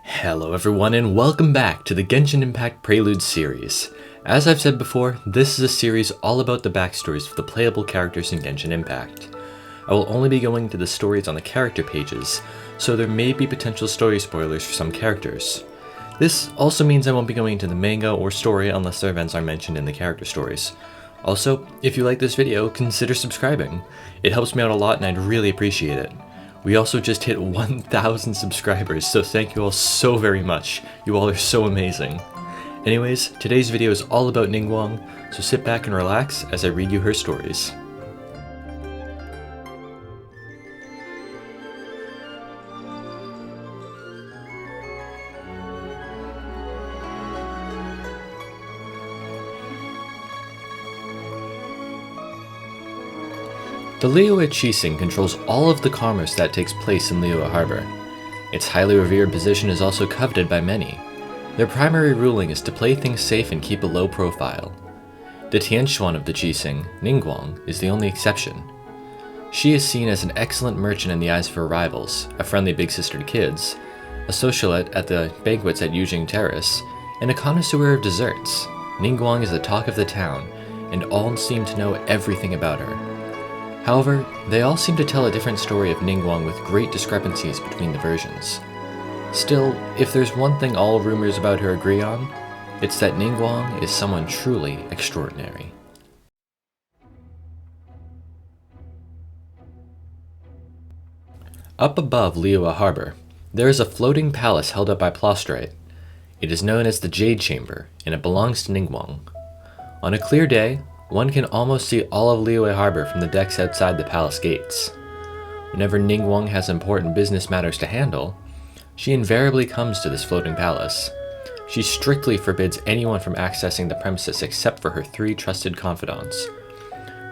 Hello everyone and welcome back to the Genshin Impact Preludes series. As I've said before, this is a series all about the backstories for the playable characters in Genshin Impact. I will only be going into the stories on the character pages, so there may be potential story spoilers for some characters. This also means I won't be going into the manga or story unless their events are mentioned in the character stories. Also, if you like this video, consider subscribing. It helps me out a lot and I'd really appreciate it. We also just hit 1,000 subscribers, so thank you all so very much. You all are so amazing. Anyways, today's video is all about Ningguang, so sit back and relax as I read you her stories. The Liyue Qixing controls all of the commerce that takes place in Liyue Harbor. Its highly revered position is also coveted by many. Their primary ruling is to play things safe and keep a low profile. The Tianquan of the Qixing, Ningguang, is the only exception. She is seen as an excellent merchant in the eyes of her rivals, a friendly big sister to kids, a socialite at the banquets at Yujing Terrace, and a connoisseur of desserts. Ningguang is the talk of the town, and all seem to know everything about her. However, they all seem to tell a different story of Ningguang with great discrepancies between the versions. Still, if there's one thing all rumors about her agree on, it's that Ningguang is someone truly extraordinary. Up above Liyue Harbor, there is a floating palace held up by Plostrite. It is known as the Jade Chamber, and it belongs to Ningguang. On a clear day, one can almost see all of Liyue Harbor from the decks outside the palace gates. Whenever Ningguang has important business matters to handle, she invariably comes to this floating palace. She strictly forbids anyone from accessing the premises except for her 3 trusted confidants.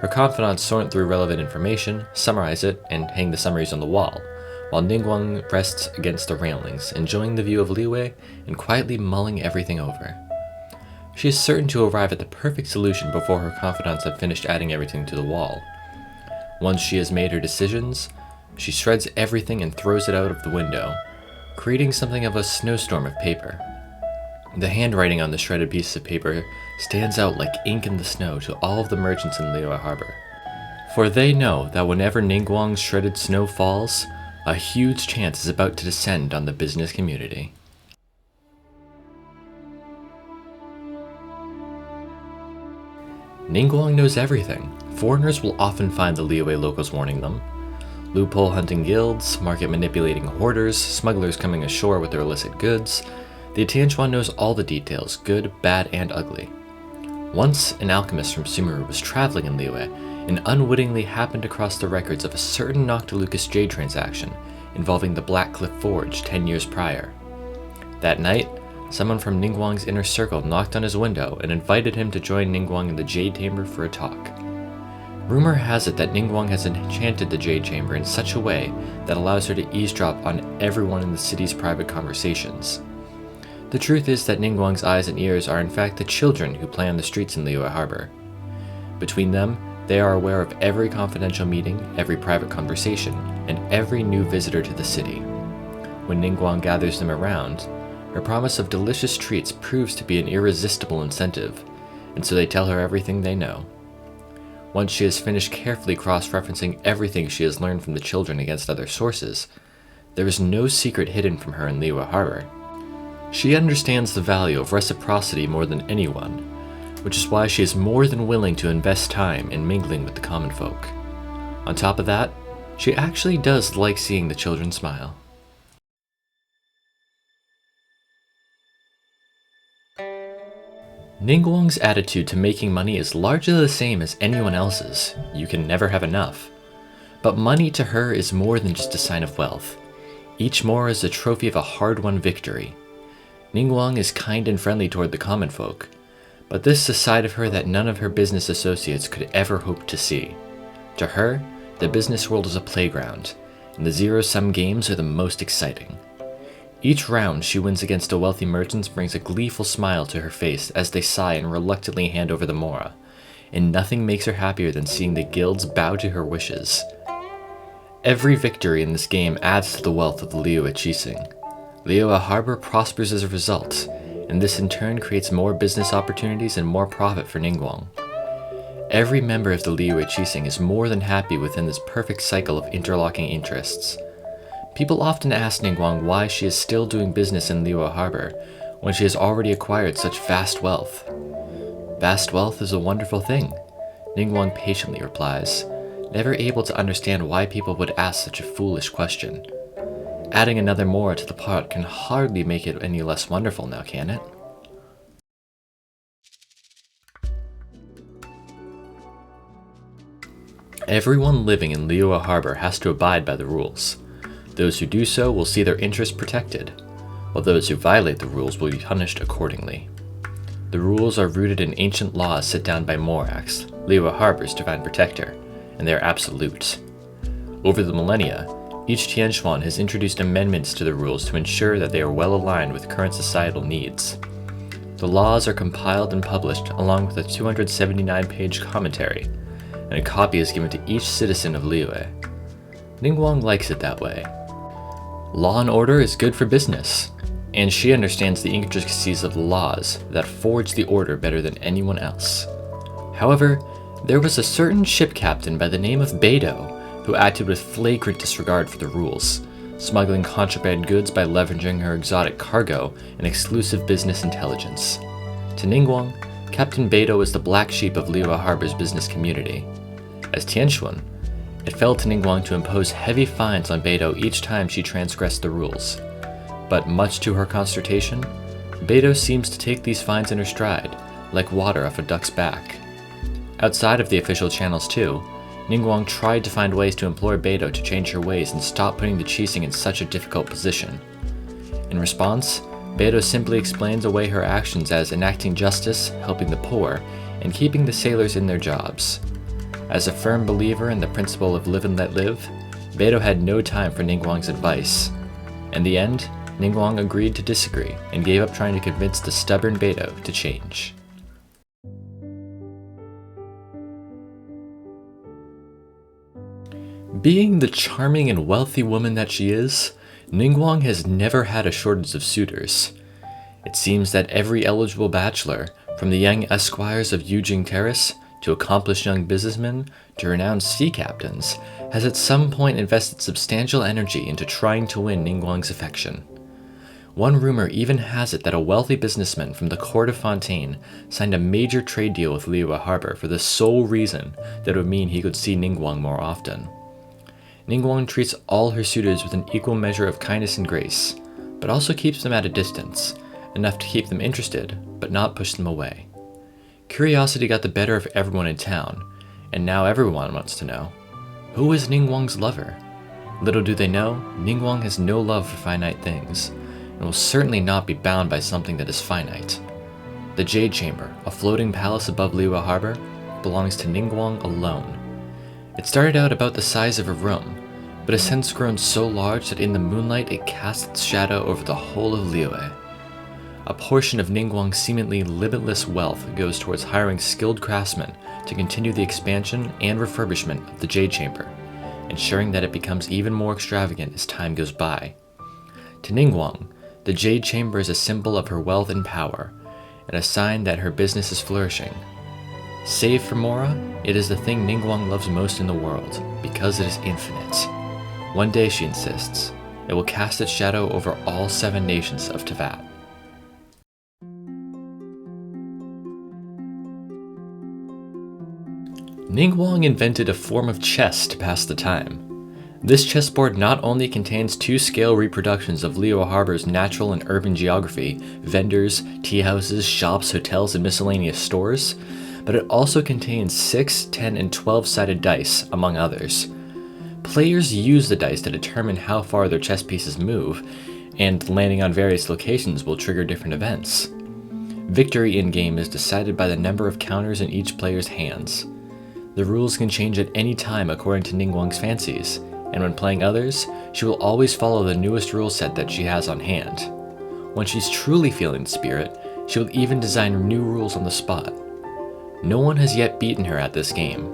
Her confidants sort through relevant information, summarize it, and hang the summaries on the wall, while Ningguang rests against the railings, enjoying the view of Liyue and quietly mulling everything over. She is certain to arrive at the perfect solution before her confidants have finished adding everything to the wall. Once she has made her decisions, she shreds everything and throws it out of the window, creating something of a snowstorm of paper. The handwriting on the shredded piece of paper stands out like ink in the snow to all of the merchants in Liyue Harbor, for they know that whenever Ningguang's shredded snow falls, a huge chance is about to descend on the business community. Ningguang knows everything. Foreigners will often find the Liyue locals warning them. Loophole hunting guilds, market manipulating hoarders, smugglers coming ashore with their illicit goods. The Tianquan knows all the details, good, bad, and ugly. Once, an alchemist from Sumeru was traveling in Liyue and unwittingly happened across the records of a certain Noctilucous Jade transaction involving the Blackcliff Forge 10 years prior. That night, someone from Ningguang's inner circle knocked on his window and invited him to join Ningguang in the Jade Chamber for a talk. Rumor has it that Ningguang has enchanted the Jade Chamber in such a way that allows her to eavesdrop on everyone in the city's private conversations. The truth is that Ningguang's eyes and ears are in fact the children who play on the streets in Liyue Harbor. Between them, they are aware of every confidential meeting, every private conversation, and every new visitor to the city. When Ningguang gathers them around, her promise of delicious treats proves to be an irresistible incentive, and so they tell her everything they know. Once she has finished carefully cross-referencing everything she has learned from the children against other sources, there is no secret hidden from her in Liyue Harbor. She understands the value of reciprocity more than anyone, which is why she is more than willing to invest time in mingling with the common folk. On top of that, she actually does like seeing the children smile. Ningguang's attitude to making money is largely the same as anyone else's. You can never have enough. But money to her is more than just a sign of wealth. Each more is a trophy of a hard-won victory. Ningguang is kind and friendly toward the common folk, but this is a side of her that none of her business associates could ever hope to see. To her, the business world is a playground, and the ZeroSum Games are the most exciting. Each round she wins against a wealthy merchant brings a gleeful smile to her face as they sigh and reluctantly hand over the mora, and nothing makes her happier than seeing the guilds bow to her wishes. Every victory in this game adds to the wealth of the Liyue Qixing. Liyue Harbor prospers as a result, and this in turn creates more business opportunities and more profit for Ningguang. Every member of the Liyue Qixing is more than happy within this perfect cycle of interlocking interests. People often ask Ningguang why she is still doing business in Liyue Harbor when she has already acquired such vast wealth. Vast wealth is a wonderful thing, Ningguang patiently replies, never able to understand why people would ask such a foolish question. Adding another more to the pot can hardly make it any less wonderful now, can it? Everyone living in Liyue Harbor has to abide by the rules. Those who do so will see their interests protected, while those who violate the rules will be punished accordingly. The rules are rooted in ancient laws set down by Morax, Liyue Harbor's divine protector, and they are absolute. Over the millennia, each Tianquan has introduced amendments to the rules to ensure that they are well aligned with current societal needs. The laws are compiled and published along with a 279-page commentary, and a copy is given to each citizen of Liyue. Ningguang likes it that way. Law and order is good for business, and she understands the intricacies of the laws that forge the order better than anyone else. However, there was a certain ship captain by the name of Beidou who acted with flagrant disregard for the rules, smuggling contraband goods by leveraging her exotic cargo and exclusive business intelligence. To Ningguang, Captain Beidou is the black sheep of Liyue Harbor's business community. As Tianquan, it fell to Ningguang to impose heavy fines on Beidou each time she transgressed the rules. But much to her consternation, Beidou seems to take these fines in her stride, like water off a duck's back. Outside of the official channels too, Ningguang tried to find ways to implore Beidou to change her ways and stop putting the Qixing in such a difficult position. In response, Beidou simply explains away her actions as enacting justice, helping the poor, and keeping the sailors in their jobs. As a firm believer in the principle of live and let live, Beidou had no time for Ningguang's advice. In the end, Ningguang agreed to disagree and gave up trying to convince the stubborn Beidou to change. Being the charming and wealthy woman that she is, Ningguang has never had a shortage of suitors. It seems that every eligible bachelor, from the young esquires of Yujing Terrace to accomplished young businessmen to renowned sea captains, has at some point invested substantial energy into trying to win Ningguang's affection. One rumor even has it that a wealthy businessman from the court of Fontaine signed a major trade deal with Liyue Harbor for the sole reason that it would mean he could see Ningguang more often. Ningguang treats all her suitors with an equal measure of kindness and grace, but also keeps them at a distance, enough to keep them interested, but not push them away. Curiosity got the better of everyone in town, and now everyone wants to know, who is Ningguang's lover? Little do they know, Ningguang has no love for finite things, and will certainly not be bound by something that is finite. The Jade Chamber, a floating palace above Liyue Harbor, belongs to Ningguang alone. It started out about the size of a room, but has since grown so large that in the moonlight it casts its shadow over the whole of Liyue. A portion of Ningguang's seemingly limitless wealth goes towards hiring skilled craftsmen to continue the expansion and refurbishment of the Jade Chamber, ensuring that it becomes even more extravagant as time goes by. To Ningguang, the Jade Chamber is a symbol of her wealth and power, and a sign that her business is flourishing. Save for Mora, it is the thing Ningguang loves most in the world, because it is infinite. One day, she insists, it will cast its shadow over all 7 nations of Teyvat. Ningguang invented a form of chess to pass the time. This chessboard not only contains 2-scale reproductions of Liyue Harbor's natural and urban geography, vendors, tea houses, shops, hotels, and miscellaneous stores, but it also contains 6, 10, and 12-sided dice, among others. Players use the dice to determine how far their chess pieces move, and landing on various locations will trigger different events. Victory in-game is decided by the number of counters in each player's hands. The rules can change at any time according to Ningguang's fancies, and when playing others, she will always follow the newest rule set that she has on hand. When she's truly feeling the spirit, she will even design new rules on the spot. No one has yet beaten her at this game,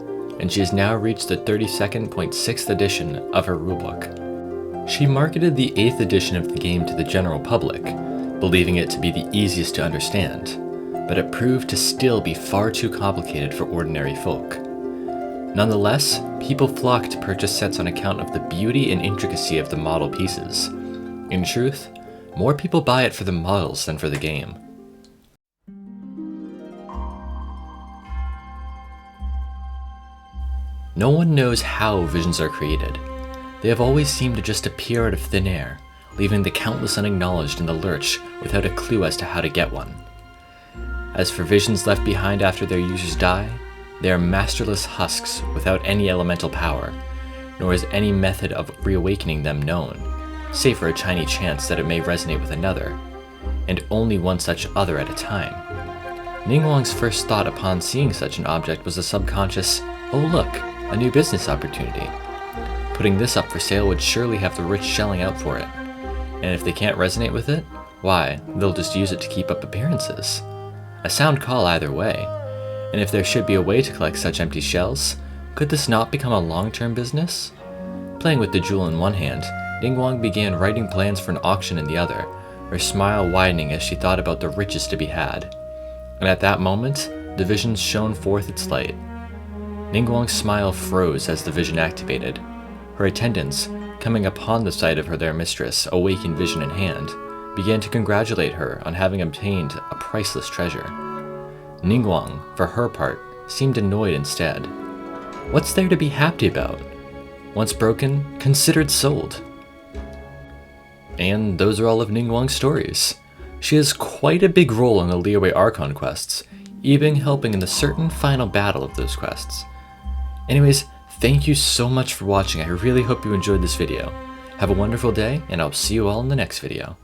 and she has now reached the 32nd.6th edition of her rulebook. She marketed the 8th edition of the game to the general public, believing it to be the easiest to understand, but it proved to still be far too complicated for ordinary folk. Nonetheless, people flocked to purchase sets on account of the beauty and intricacy of the model pieces. In truth, more people buy it for the models than for the game. No one knows how visions are created. They have always seemed to just appear out of thin air, leaving the countless unacknowledged in the lurch without a clue as to how to get one. As for visions left behind after their users die, they are masterless husks without any elemental power, nor is any method of reawakening them known, save for a tiny chance that it may resonate with another, and only one such other at a time. Ningguang's first thought upon seeing such an object was a subconscious, "Oh look, a new business opportunity. Putting this up for sale would surely have the rich shelling out for it. And if they can't resonate with it, why, they'll just use it to keep up appearances." A sound call either way. And if there should be a way to collect such empty shells, could this not become a long-term business? Playing with the jewel in one hand, Ningguang began writing plans for an auction in the other, her smile widening as she thought about the riches to be had. And at that moment, the vision shone forth its light. Ningguang's smile froze as the vision activated. Her attendants, coming upon the sight of their mistress, awakened vision in hand, began to congratulate her on having obtained a priceless treasure. Ningguang, for her part, seemed annoyed instead. What's there to be happy about? Once broken, considered sold. And those are all of Ningguang's stories. She has quite a big role in the Liyue Archon quests, even helping in the certain final battle of those quests. Anyways, thank you so much for watching. I really hope you enjoyed this video. Have a wonderful day, and I'll see you all in the next video.